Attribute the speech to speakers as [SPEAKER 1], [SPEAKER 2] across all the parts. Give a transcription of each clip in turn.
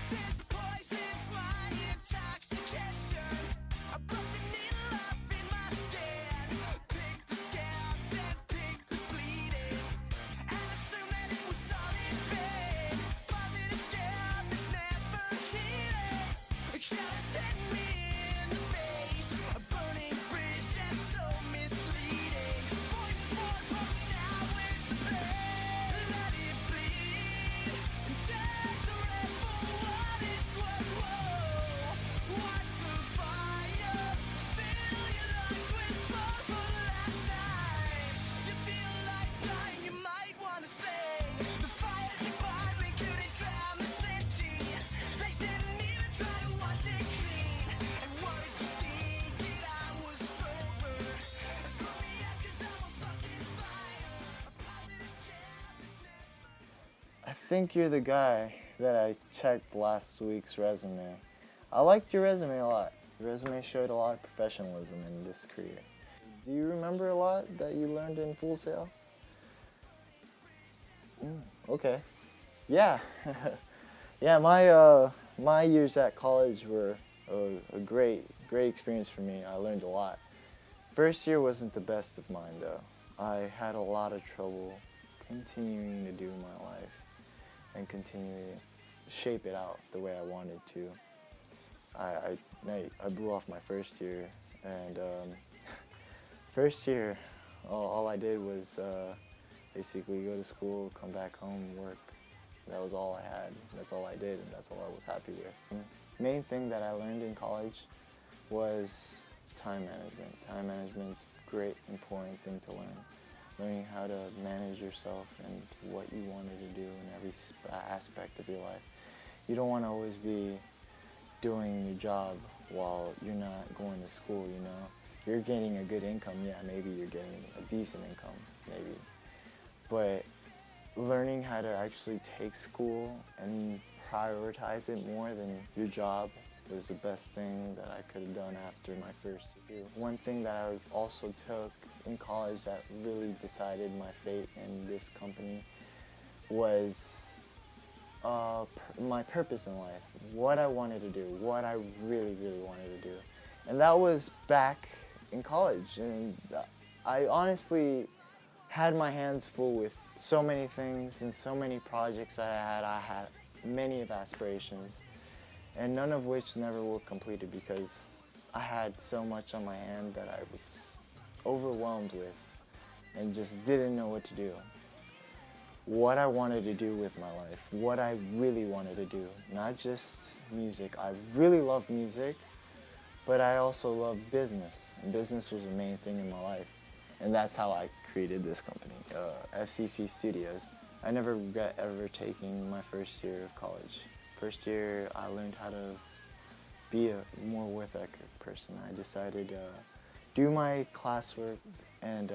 [SPEAKER 1] This poison's my intoxication. I put the needle up in my skin. Pick the scabs and pick the bleeding. And assume that it was all in vain. Positive scab is never healing. It just hit me in the face. A burning bridge that's so misleading. Poison's more potent now with the blade. Let it bleed. And take the red for what it's worth. Whoa. Watch the fire. Fill your lungs with smoke for the last time. You feel like dying, you might wanna sing. The fire department couldn't drown the city. They didn't even try to wash it clean. And what did you think? That I was sober? And throw me out 'cause I'm a fucking fighter. A positive scab is never.
[SPEAKER 2] I think you're the guy that I checked last week's resume. I liked your resume a lot. Your resume showed a lot of professionalism in this career. Do you remember a lot that you learned in Full Sail? Okay. Yeah. Yeah, my years at college were a great experience for me. I learned a lot. First year wasn't the best of mine though. I had a lot of trouble continuing to do my life and continuing to shape it out the way I wanted to. I blew off my first year, and first year, all I did was basically go to school, come back home, work. That was all I had. That's all I did, and that's all I was happy with. Main thing that I learned in college was time management. Time management's a great, important thing to learn. Learning how to manage yourself and what you wanted to do in every aspect of your life. You don't want to always be doing your job while you're not going to school, you know. You're getting a good income, yeah, maybe you're getting a decent income, maybe. But learning how to actually take school and prioritize it more than your job was the best thing that I could have done after my first year. One thing that I also took in college that really decided my fate in this company was my purpose in life, what I wanted to do, what I really wanted to do. And that was back in college. And I honestly had my hands full with so many things and so many projects I had many of aspirations, and none of which never were completed because I had so much on my hand that I was overwhelmed with and just didn't know what to do. What I wanted to do with my life, what I really wanted to do, not just music. I really love music, but I also love business. And business was the main thing in my life. And that's how I created this company, FCC Studios. I never regret ever taking my first year of college. First year, I learned how to be a more work ethic person. I decided to do my classwork and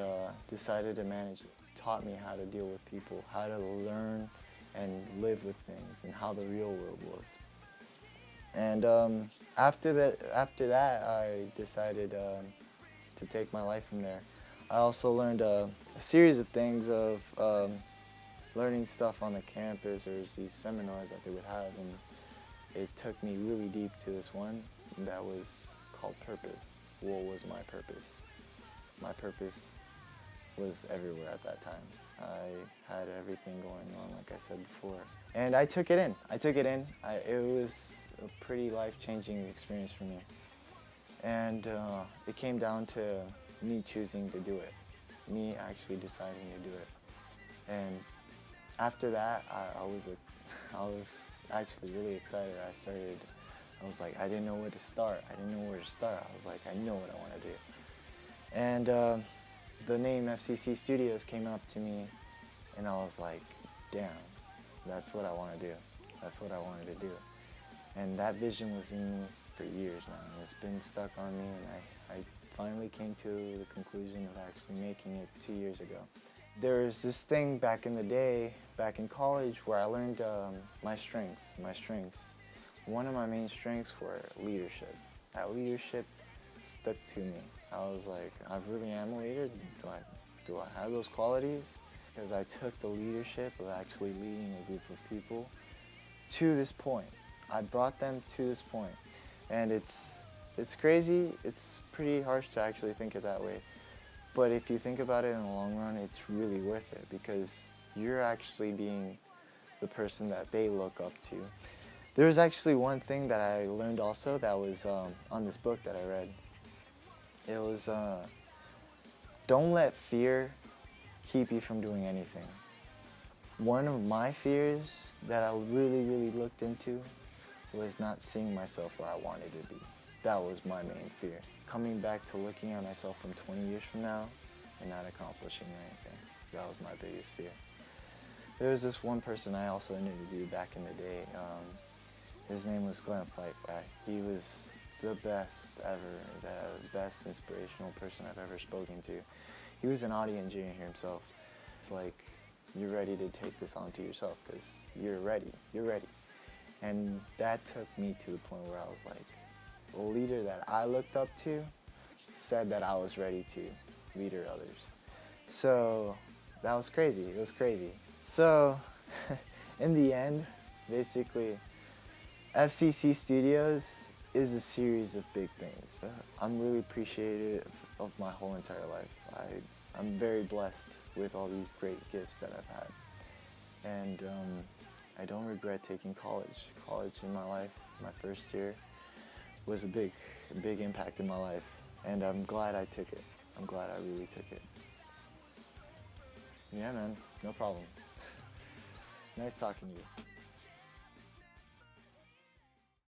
[SPEAKER 2] decided to manage it. Taught me how to deal with people, how to learn and live with things, and how the real world was. And after that, I decided to take my life from there. I also learned a series of things of learning stuff on the campus. There's these seminars that they would have, and it took me really deep to this one that was called Purpose. What was my purpose? My purpose was everywhere at that time. I had everything going on, like I said before. And I took it in. It was a pretty life-changing experience for me. And it came down to me choosing to do it, me actually deciding to do it. And after that, I was actually really excited. I was like, I didn't know where to start. I was like, I know what I want to do. And the name FCC Studios came up to me, and I was like, damn, that's what I want to do. That's what I wanted to do. And that vision was in me for years now, and it's been stuck on me, and I finally came to the conclusion of actually making it 2 years ago. There was this thing back in the day, back in college, where I learned my strengths. One of my main strengths were leadership. That leadership stuck to me. I was like, I really am a leader. do I have those qualities? Because I took the leadership of actually leading a group of people to this point. I brought them to this point. And it's crazy. It's pretty harsh to actually think it that way. But if you think about it in the long run, it's really worth it because you're actually being the person that they look up to. There was actually one thing that I learned also that was on this book that I read. It was, don't let fear keep you from doing anything. One of my fears that I really, really looked into was not seeing myself where I wanted to be. That was my main fear. Coming back to looking at myself from 20 years from now and not accomplishing anything. That was my biggest fear. There was this one person I also interviewed back in the day. His name was Glenn Fike. He was the best ever, the best inspirational person I've ever spoken to. He was an audio engineer himself. It's like, you're ready to take this onto yourself because you're ready. And that took me to the point where I was like, a leader that I looked up to said that I was ready to leader others. So that was crazy. It was crazy. So in the end, basically, FCC Studios is a series of big things. I'm really appreciative of my whole entire life. I'm very blessed with all these great gifts that I've had. And I don't regret taking college. College in my life, my first year, was a big impact in my life. And I'm glad I took it. I'm glad I really took it. Yeah, man, no problem. Nice talking to you.